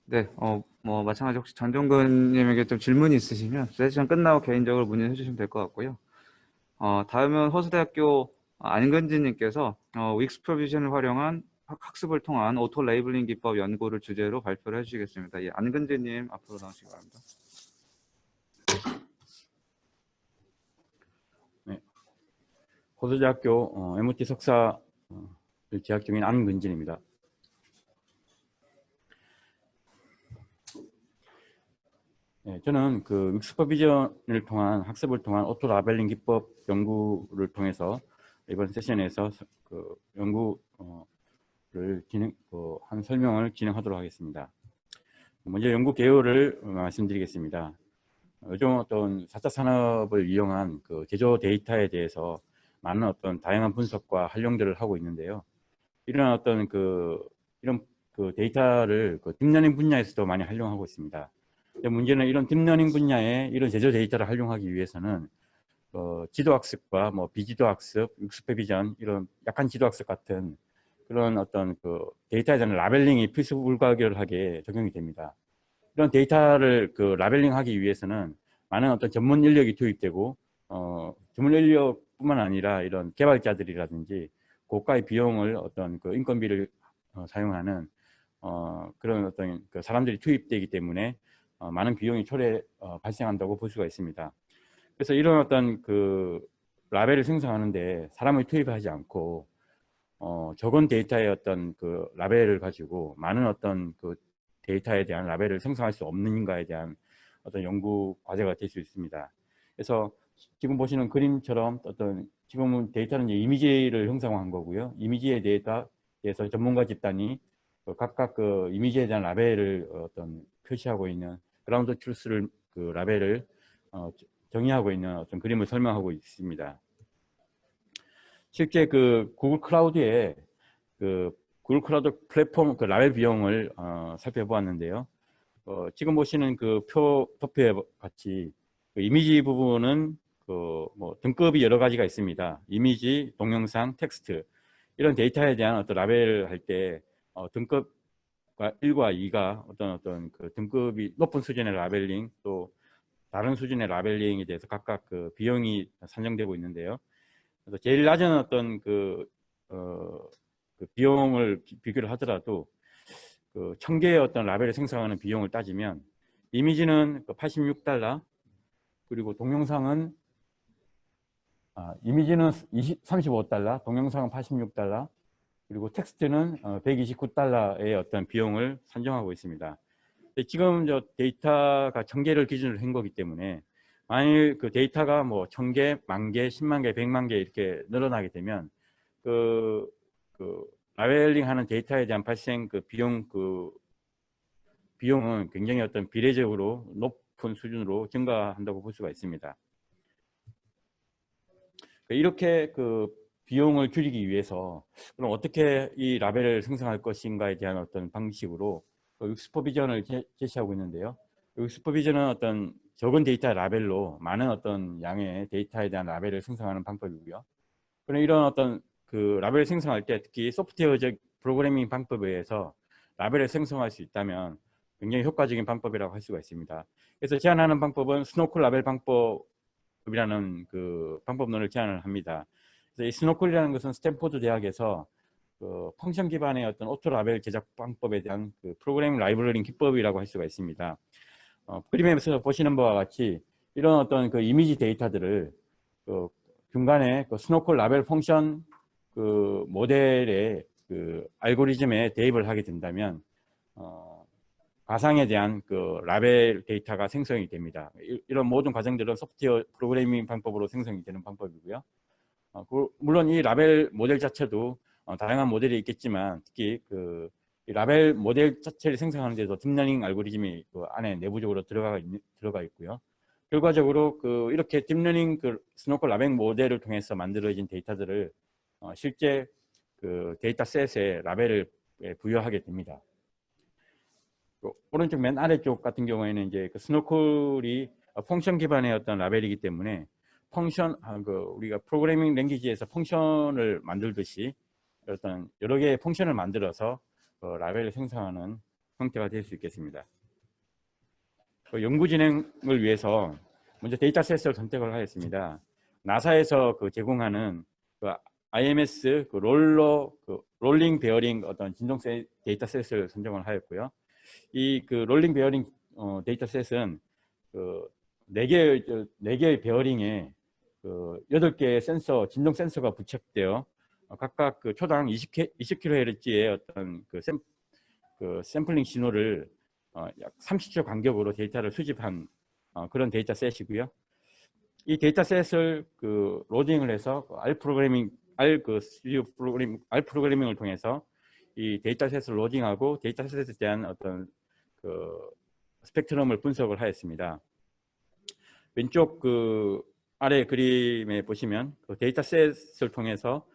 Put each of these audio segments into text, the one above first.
네, 뭐 마찬가지 혹시 전종근님에게 좀 질문이 있으시면 세션 끝나고 개인적으로 문의해 주시면 될 것 같고요. 다음은 허수대학교 안근진님께서 윅스 프로비전을 활용한 학습을 통한 오토 레이블링 기법 연구를 주제로 발표를 해주시겠습니다. 예, 안근진님 앞으로 나오시기 바랍니다. 네, 호주대학교 MOT 석사 재학 중인 안근진입니다. 네, 저는 그 윅스퍼비전을 통한 학습을 통한 오토 라벨링 기법 연구를 통해서 이번 세션에서 그 연구를 한 설명을 진행하도록 하겠습니다. 먼저 연구 개요를 말씀드리겠습니다. 요즘 어떤 4차 산업을 이용한 그 제조 데이터에 대해서 많은 어떤 다양한 분석과 활용들을 하고 있는데요. 이런 어떤 이런 데이터를 딥러닝 분야에서도 많이 활용하고 있습니다. 문제는 이런 딥러닝 분야에 이런 제조 데이터를 활용하기 위해서는 지도학습과 뭐 비지도학습, 윅스퍼비전 이런 약한 지도학습 같은 그런 어떤 데이터에 대한 라벨링이 필수 불가결하게 적용이 됩니다. 이런 데이터를 라벨링하기 위해서는 많은 어떤 전문 인력이 투입되고 전문 인력뿐만 아니라 이런 개발자들이라든지 고가의 비용을 어떤 인건비를 사용하는 그런 어떤 사람들이 투입되기 때문에 많은 비용이 발생한다고 볼 수가 있습니다. 그래서 이런 어떤 라벨을 생성하는데 사람을 투입하지 않고 적은 데이터의 어떤 라벨을 가지고 많은 어떤 데이터에 대한 라벨을 생성할 수 없는가에 대한 어떤 연구 과제가 될 수 있습니다. 그래서 지금 보시는 그림처럼 지금은 데이터는 이제 이미지를 형성한 거고요. 이미지에 대해서 전문가 집단이 각각 이미지에 대한 라벨을 표시하고 있는 그라운드 트루스를 라벨을 정의하고 있는 어떤 그림을 설명하고 있습니다. 실제 구글 클라우드에 구글 클라우드 플랫폼 라벨 비용을 살펴보았는데요. 지금 보시는 표에 같이 이미지 부분은 뭐 등급이 여러 가지가 있습니다. 이미지, 동영상, 텍스트 이런 데이터에 대한 어떤 라벨을 할 때 등급과 1과 2가 어떤 등급이 높은 수준의 라벨링 또 다른 수준의 라벨링에 대해서 각각 비용이 산정되고 있는데요. 그래서 제일 낮은 어떤 비용을 비교를 하더라도 1000개의 어떤 라벨을 생성하는 비용을 따지면 이미지는 86달러 그리고 동영상은 이미지는 35달러, 동영상은 86달러, 그리고 텍스트는 129달러의 어떤 비용을 산정하고 있습니다. 지금 데이터가 1000개를 기준으로 한 거기 때문에 만일 데이터가 뭐 1000개, 10,000개, 10만 개, 100만 개 이렇게 늘어나게 되면 라벨링 하는 데이터에 대한 발생 비용은 굉장히 어떤 비례적으로 높은 수준으로 증가한다고 볼 수가 있습니다. 이렇게 비용을 줄이기 위해서 그럼 어떻게 이 라벨을 생성할 것인가에 대한 어떤 방식으로 윅스퍼비전을 제시하고 있는데요. 윅스퍼비전은 어떤 적은 데이터 라벨로 많은 어떤 양의 데이터에 대한 라벨을 생성하는 방법이고요. 그럼 이런 어떤 라벨을 생성할 때 특히 소프트웨어적 프로그래밍 방법에 의해서 라벨을 생성할 수 있다면 굉장히 효과적인 방법이라고 할 수가 있습니다. 그래서 제안하는 방법은 스노클 라벨 방법이라는 방법론을 제안을 합니다. 그래서 이 스노클이라는 것은 스탠포드 대학에서 펑션 기반의 어떤 오토 라벨 제작 방법에 대한 프로그래밍 라이브러리 기법이라고 할 수가 있습니다. 그림에서 보시는 바와 같이 이런 어떤 이미지 데이터들을 중간에 스노클 라벨 펑션 모델의 알고리즘에 대입을 하게 된다면 가상에 대한 라벨 데이터가 생성이 됩니다. 이런 모든 과정들은 소프트웨어 프로그래밍 방법으로 생성이 되는 방법이고요. 물론 이 라벨 모델 자체도 다양한 모델이 있겠지만 특히 이 라벨 모델 자체를 생성하는 데도 딥러닝 알고리즘이 안에 내부적으로 들어가 있고요. 결과적으로 이렇게 딥러닝 스노클 라벨 모델을 통해서 만들어진 데이터들을 실제 데이터셋에 라벨을 부여하게 됩니다. 오른쪽 맨 아래쪽 같은 경우에는 이제 스노클이 펑션 기반의 어떤 라벨이기 때문에 우리가 프로그래밍 랭귀지에서 펑션을 만들듯이 어떤 여러 개의 펑션을 만들어서 라벨을 생성하는 형태가 될 수 있겠습니다. 그 연구 진행을 위해서 먼저 데이터셋을 선택을 하였습니다. 나사에서 그 제공하는 그 IMS 그 롤링 베어링 어떤 진동 데이터셋을 선정을 하였고요. 이 그 롤링 베어링 데이터셋은 그 4개의 베어링에 그 8개의 센서, 진동 센서가 부착되어 각각 그 초당 20kHz의 어떤 그 샘플링 신호를 약 30초 간격으로 데이터를 수집한 그런 데이터셋이고요. 이 데이터셋을 그 로딩을 해서 R 프로그래밍을 통해서 이 데이터셋을 로딩하고 데이터셋에 대한 어떤 그 스펙트럼을 분석을 하였습니다. 왼쪽 그 아래 그림에 보시면 그 데이터셋을 통해서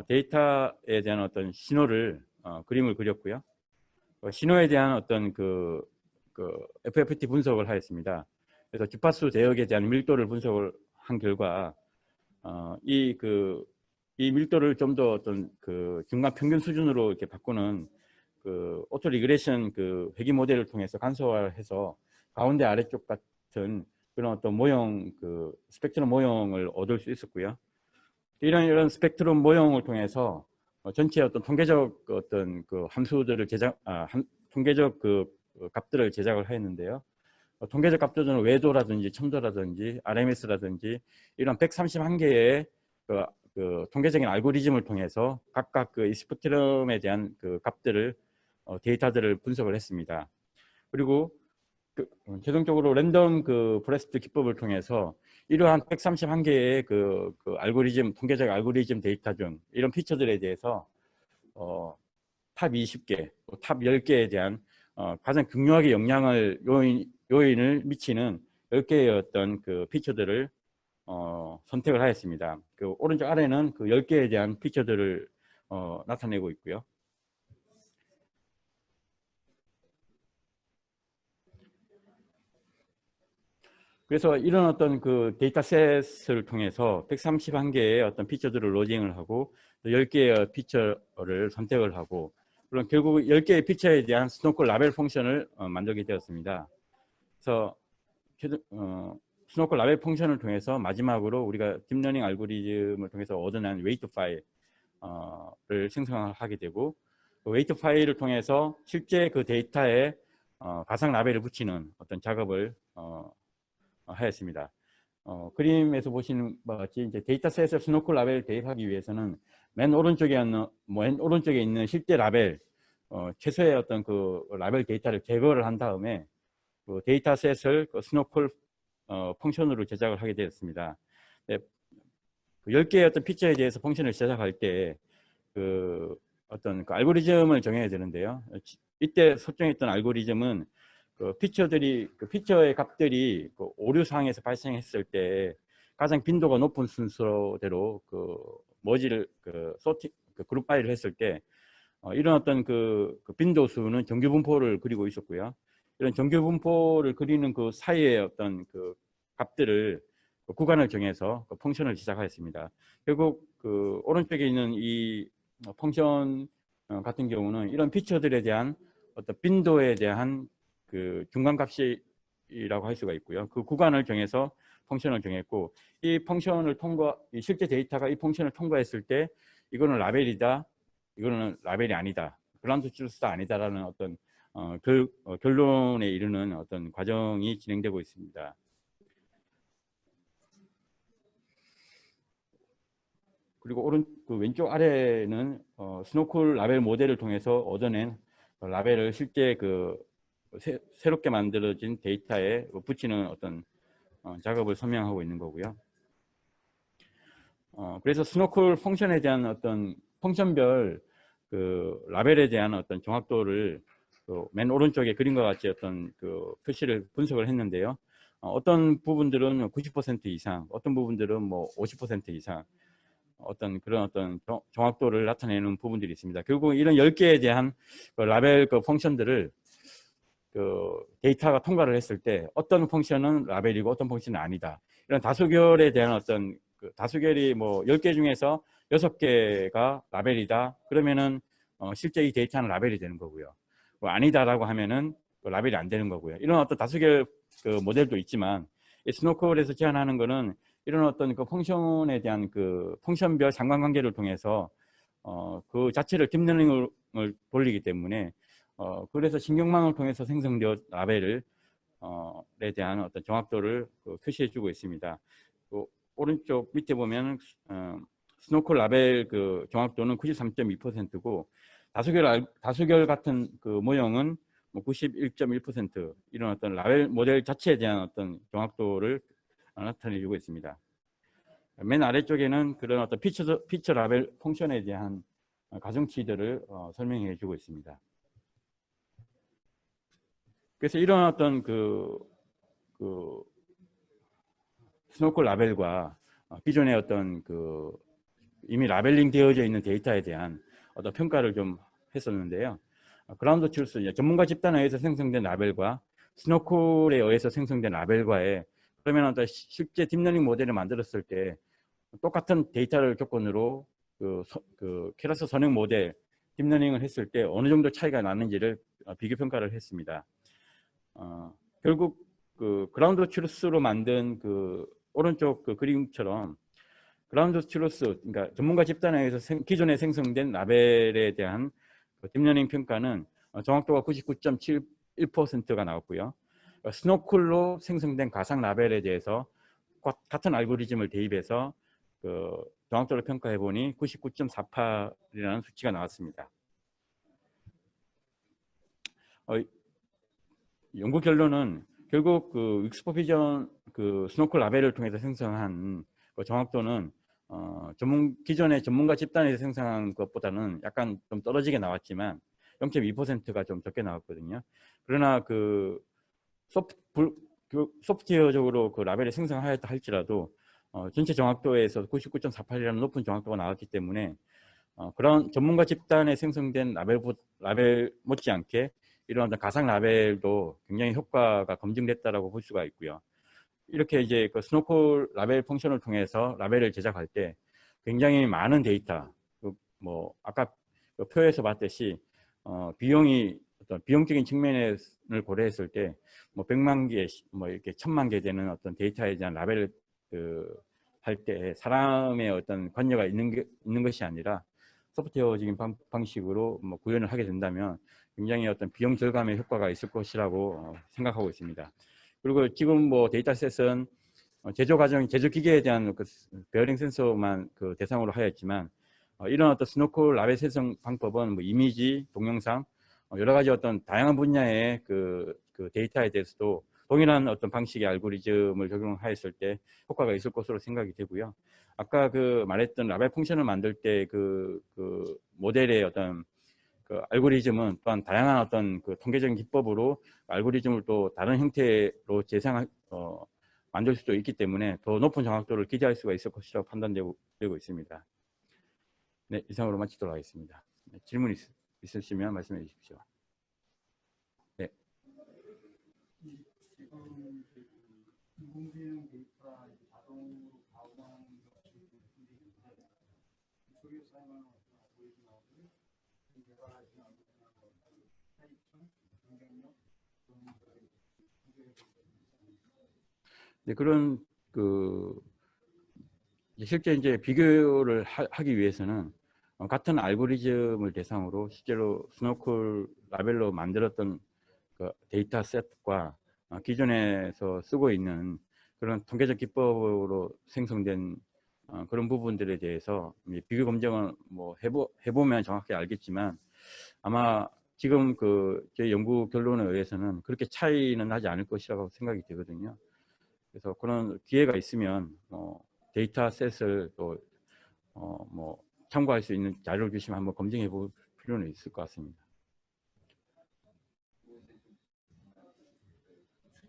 데이터에 대한 어떤 신호를 그림을 그렸고요. 신호에 대한 어떤 그 FFT 분석을 하였습니다. 그래서 주파수 대역에 대한 밀도를 분석을 한 결과 이 밀도를 좀 더 어떤 그 중간 평균 수준으로 이렇게 바꾸는 그 오토 리그레션 그 회귀 모델을 통해서 간소화해서 가운데 아래쪽 같은 그런 어떤 모형 그 스펙트럼 모형을 얻을 수 있었고요. 이런 스펙트럼 모형을 통해서 전체 어떤 통계적 어떤 그 함수들을 통계적 그 값들을 제작을 하였는데요. 통계적 값들은 외도라든지 첨도라든지 RMS라든지 이런 131개의 그 통계적인 알고리즘을 통해서 각각 그 이 스펙트럼에 대한 그 값들을 데이터들을 분석을 했습니다. 그리고 최종적으로 랜덤 그 포레스트 기법을 통해서 이러한 131개의 그 알고리즘, 통계적 알고리즘 데이터 중 이런 피처들에 대해서 탑 20개, 탑 10개에 대한 가장 중요하게 요인을 미치는 10개의 어떤 그 피처들을 선택을 하였습니다. 그 오른쪽 아래는 그 10개에 대한 피처들을 나타내고 있고요. 그래서 이런 어떤 그 데이터셋을 통해서 131개의 어떤 피처들을 로딩을 하고 10개의 피처를 선택을 하고 물론 결국 10개의 피처에 대한 스노클 라벨 펑션을 만들게 되었습니다. 그래서 스노클 라벨 펑션을 통해서 마지막으로 우리가 딥러닝 알고리즘을 통해서 얻어낸 웨이트 파일을 생성하게 되고 그 웨이트 파일을 통해서 실제 그 데이터에 가상 라벨을 붙이는 어떤 작업을 하였습니다. 그림에서 보시는 바와 같이 이제 데이터셋에 스노클 라벨을 대입하기 위해서는 맨 오른쪽에 있는 실제 라벨, 최소의 어떤 그 라벨 데이터를 제거를 한 다음에 그 데이터셋을 그 스노클 펑션으로 제작을 하게 되었습니다. 네, 그 10개의 어떤 피처에 대해서 펑션을 제작할 때 그 어떤 그 알고리즘을 정해야 되는데요. 이때 설정했던 알고리즘은 그 피처의 값들이 그 오류 사항에서 발생했을 때 가장 빈도가 높은 순서대로 그 머지를 그룹 파일을 했을 때 이런 어떤 그 빈도 수는 정규 분포를 그리고 있었고요. 이런 정규 분포를 그리는 그 사이의 어떤 그 값들을 그 구간을 정해서 그 펑션을 시작하였습니다. 결국 그 오른쪽에 있는 이 펑션 같은 경우는 이런 피처들에 대한 어떤 빈도에 대한 그 중간값이라고 할 수가 있고요. 그 구간을 정해서 펑션을 정했고 이 펑션을 실제 데이터가 이 펑션을 통과했을 때 이거는 라벨이다, 이거는 라벨이 아니다, 블란드 트루스가 아니다라는 어떤 결론에 이르는 어떤 과정이 진행되고 있습니다. 그리고 그 왼쪽 아래는 스노클 라벨 모델을 통해서 얻어낸 라벨을 실제 새롭게 만들어진 데이터에 붙이는 어떤 작업을 설명하고 있는 거고요. 그래서 스노클 펑션에 대한 어떤 펑션별 그 라벨에 대한 어떤 정확도를 맨 오른쪽에 그림과 같이 어떤 그 표시를 분석을 했는데요. 어떤 부분들은 90% 이상, 어떤 부분들은 뭐 50% 이상 어떤 그런 어떤 정확도를 나타내는 부분들이 있습니다. 결국 이런 10개에 대한 그 라벨 그 펑션들을 그 데이터가 통과를 했을 때 어떤 펑션은 라벨이고 어떤 펑션은 아니다. 이런 다수결에 대한 어떤 그 다수결이 뭐 10개 중에서 6개가 라벨이다. 그러면은 실제 이 데이터는 라벨이 되는 거고요. 아니다라고 하면은 라벨이 안 되는 거고요. 이런 어떤 다수결 그 모델도 있지만 이 스노클에서 제한하는 거는 이런 어떤 그 펑션에 대한 그 펑션별 상관관계를 통해서 그 자체를 딥러닝을 돌리기 때문에 그래서 신경망을 통해서 생성되어 라벨을 에 대한 어떤 정확도를 표시해주고 있습니다. 그 오른쪽 밑에 보면 스노클 라벨 그 정확도는 93.2%고 다수결 같은 그 모형은 뭐 91.1% 이런 어떤 라벨 모델 자체에 대한 어떤 정확도를 나타내주고 있습니다. 맨 아래쪽에는 그런 어떤 피처 라벨 펑션에 대한 가중치들을 설명해 주고 있습니다. 그래서 이런 어떤 그 스노클 라벨과 기존의 어떤 그 이미 라벨링 되어져 있는 데이터에 대한 어떤 평가를 좀 했었는데요. 그라운드 트루스, 전문가 집단에 의해서 생성된 라벨과 스노클에 의해서 생성된 라벨과의 그러면 어떤 실제 딥러닝 모델을 만들었을 때 똑같은 데이터를 조건으로 그 케라스 선행 모델 딥러닝을 했을 때 어느 정도 차이가 나는지를 비교 평가를 했습니다. 결국 그 그라운드 트루스로 만든 그 오른쪽 그 그림처럼 그라운드 트루스, 그러니까 전문가 집단에 의해서 기존에 생성된 라벨에 대한 그 딥러닝 평가는 정확도가 99.71%가 나왔고요. 스노클로 생성된 가상 라벨에 대해서 같은 알고리즘을 대입해서 그 정확도를 평가해 보니 99.48이라는 수치가 나왔습니다. 연구 결론은 결국 그 윅스퍼비전 그 스노클 라벨을 통해서 생성한 그 정확도는 기존의 전문가 집단에서 생성한 것보다는 약간 좀 떨어지게 나왔지만 0.2%가 좀 적게 나왔거든요. 그러나 그 소프트웨어적으로 그 라벨을 생성하였다 할지라도 전체 정확도에서 99.48이라는 높은 정확도가 나왔기 때문에 그런 전문가 집단에 생성된 라벨 못지않게 이런 가상 라벨도 굉장히 효과가 검증됐다라고 볼 수가 있고요. 이렇게 이제 그 스노클 라벨 펑션을 통해서 라벨을 제작할 때 굉장히 많은 데이터, 뭐 아까 그 표에서 봤듯이 비용이 어떤 비용적인 측면을 고려했을 때 뭐 100만 개, 뭐 이렇게 1000만 개 되는 어떤 데이터에 대한 라벨을 할 때 사람의 어떤 관여가 있는 것이 아니라 소프트웨어적인 방식으로 뭐 구현을 하게 된다면 굉장히 어떤 비용 절감의 효과가 있을 것이라고 생각하고 있습니다. 그리고 지금 뭐 데이터셋은 제조 기계에 대한 그 베어링 센서만 그 대상으로 하였지만 이런 어떤 스노클 라벨 생성 방법은 뭐 이미지, 동영상 여러 가지 어떤 다양한 분야의 그 데이터에 대해서도 동일한 어떤 방식의 알고리즘을 적용하였을 때 효과가 있을 것으로 생각이 되고요. 아까 그 말했던 라벨 펑션을 만들 때 그 모델의 어떤 그 알고리즘은 또한 다양한 어떤 그 통계적인 기법으로 알고리즘을 또 다른 형태로 만들 수도 있기 때문에 더 높은 정확도를 기대할 수가 있을 것이라고 판단되고 있습니다. 네, 이상으로 마치도록 하겠습니다. 네, 질문 있으시면 말씀해 주십시오. 네. 지금 인공지능 데이터 자동으로 가공하는 것이 분들인데 이쪽에 사용하는 어떤 알고리즘하고 개발하지 않는 차이점, 경쟁력 네, 그런 그 실제 이제 비교를 하기 위해서는 같은 알고리즘을 대상으로 실제로 스노클 라벨로 만들었던 그 데이터 셋과 기존에서 쓰고 있는 그런 통계적 기법으로 생성된 그런 부분들에 대해서 비교 검증을 뭐 해보면 정확히 알겠지만 아마 지금 그 제 연구 결론에 의해서는 그렇게 차이는 나지 않을 것이라고 생각이 되거든요. 그래서 그런 기회가 있으면 데이터셋을 또 뭐 참고할 수 있는 자료를 주시면 한번 검증해 볼 필요는 있을 것 같습니다.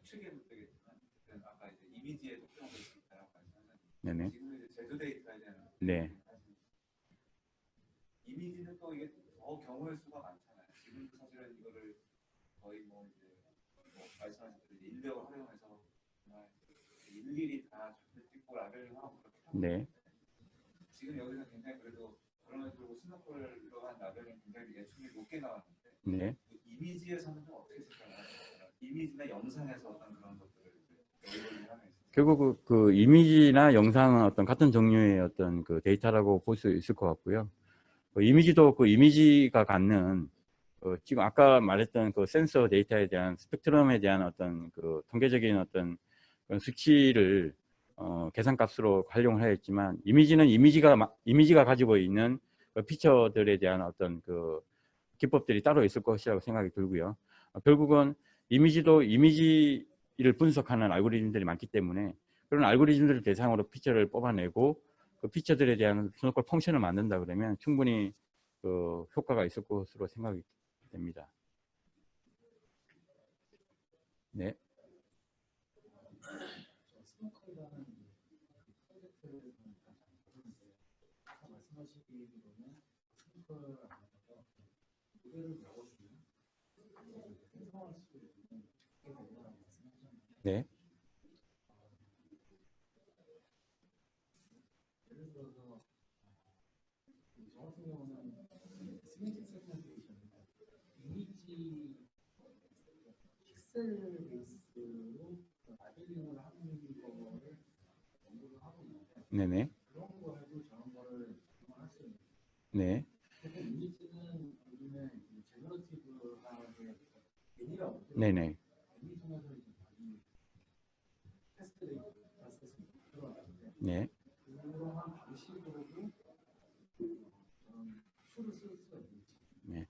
추측의 문제겠지만 아까 이제 이미지에 특정을 있다라고 말씀하셨는데 네네. 지금 이제 제조 데이터에 대한 네. 이미지는 또 이게 더 경우의 수가 많잖아요. 지금도 사실은 이거를 거의 뭐 이제 말씀하신 대로 인력을 활용해서 정말 일일이 다 찍고 라벨을 하고 그렇게 하고 네. 지금 여기서 굉장히 그래도 그런 식으로 스노클로 한 라벨은 굉장히 예측이 높게 나왔는데 네. 이미지에서는 좀 어떻게 생각하나요? 이미지나 영상에서 어떤 그런 것들을 연결을 하면 결국 그 이미지나 영상은 어떤 같은 종류의 어떤 그 데이터라고 볼 수 있을 것 같고요. 그 이미지도 그 이미지가 갖는 지금 아까 말했던 그 센서 데이터에 대한 스펙트럼에 대한 어떤 그 통계적인 어떤 그런 수치를 계산값으로 활용을 하였지만 이미지는 이미지가 가지고 있는 그 피처들에 대한 어떤 그 기법들이 따로 있을 것이라고 생각이 들고요. 결국은 이미지도 이미지를 분석하는 알고리즘들이 많기 때문에 그런 알고리즘들을 대상으로 피처를 뽑아내고 그 피처들에 대한 스노클 펑션을 만든다 그러면 충분히 그 효과가 있을 것으로 생각이 됩니다. 네. 스노클이라는 프로젝트를 말씀하시기로는 스노클 안에서 모델을 넣어주면 생성할 수 있는 기계라고 말씀하셨는데 네. 예를 들어서 저 같은 경우는 시멘틱 세그멘테이션인데 이미지 픽셀 베이스로 라벨링을 하는 거를 연구를 하고 있는데 네네. 그런 거에도 저런 거를 적용할 수 있는 네. 그래서 이미지는 요즘에 제너러티브하게 애니라고 네네. 애니 통해서 이제 많이 테스트를 들어가는데 네. 그러한 방식으로도 저런 툴을 쓸 수가 있는지 네.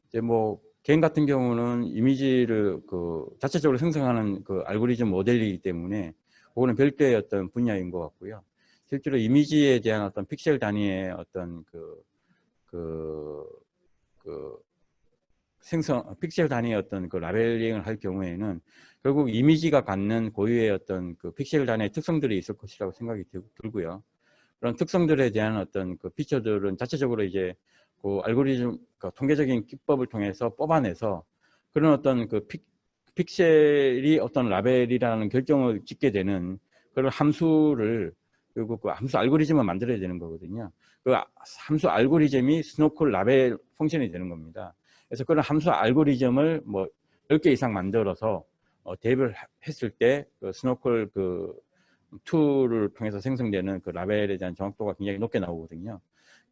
이제 뭐 개인 같은 경우는 이미지를 그 자체적으로 생성하는 그 알고리즘 모델이기 때문에 그거는 별도의 어떤 분야인 것 같고요. 실제로 이미지에 대한 어떤 픽셀 단위의 어떤 그 픽셀 단위의 어떤 그 라벨링을 할 경우에는 결국 이미지가 갖는 고유의 어떤 그 픽셀 단위의 특성들이 있을 것이라고 생각이 들고요. 그런 특성들에 대한 어떤 그 피처들은 자체적으로 이제 그 알고리즘, 그 통계적인 기법을 통해서 뽑아내서 그런 어떤 그 픽셀이 어떤 라벨이라는 결정을 짓게 되는 그런 함수를 결국 그 함수 알고리즘을 만들어야 되는 거거든요. 그 함수 알고리즘이 스노클 라벨 펑션이 되는 겁니다. 그래서 그런 함수 알고리즘을 뭐 10개 이상 만들어서 대입을 했을 때 그 스노클 그 툴을 통해서 생성되는 그 라벨에 대한 정확도가 굉장히 높게 나오거든요.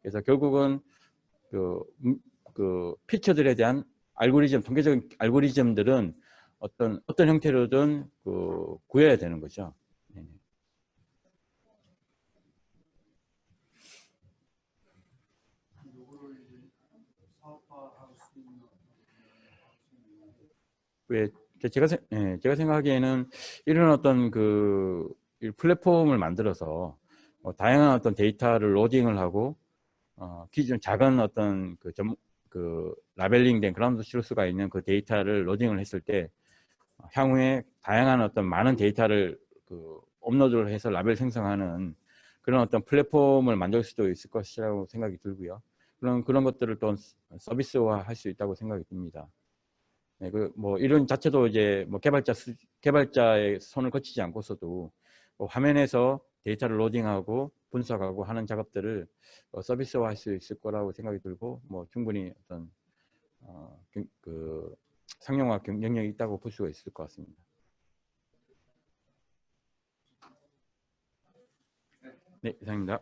그래서 결국은 그 피처들에 대한 알고리즘, 통계적인 알고리즘들은 어떤 형태로든 구해야 되는 거죠. 네. 요거를 이제 사업화할 수 있는 왜 제가 생각하기에는 이런 어떤 그 플랫폼을 만들어서 다양한 어떤 데이터를 로딩을 하고 기존 작은 어떤 그 라벨링된 그라운드 트루스가 있는 그 데이터를 로딩을 했을 때 향후에 다양한 어떤 많은 데이터를 그 업로드를 해서 라벨 생성하는 그런 어떤 플랫폼을 만들 수도 있을 것이라고 생각이 들고요. 그런 것들을 또 서비스화 할 수 있다고 생각이 듭니다. 네, 뭐 이런 자체도 이제 뭐 개발자의 손을 거치지 않고서도 화면에서 데이터를 로딩하고 분석하고 하는 작업들을 서비스화 할 수 있을 거라고 생각이 들고 뭐 충분히 어떤 그 상용화 경쟁력이 있다고 볼 수가 있을 것 같습니다. 네, 이상입니다.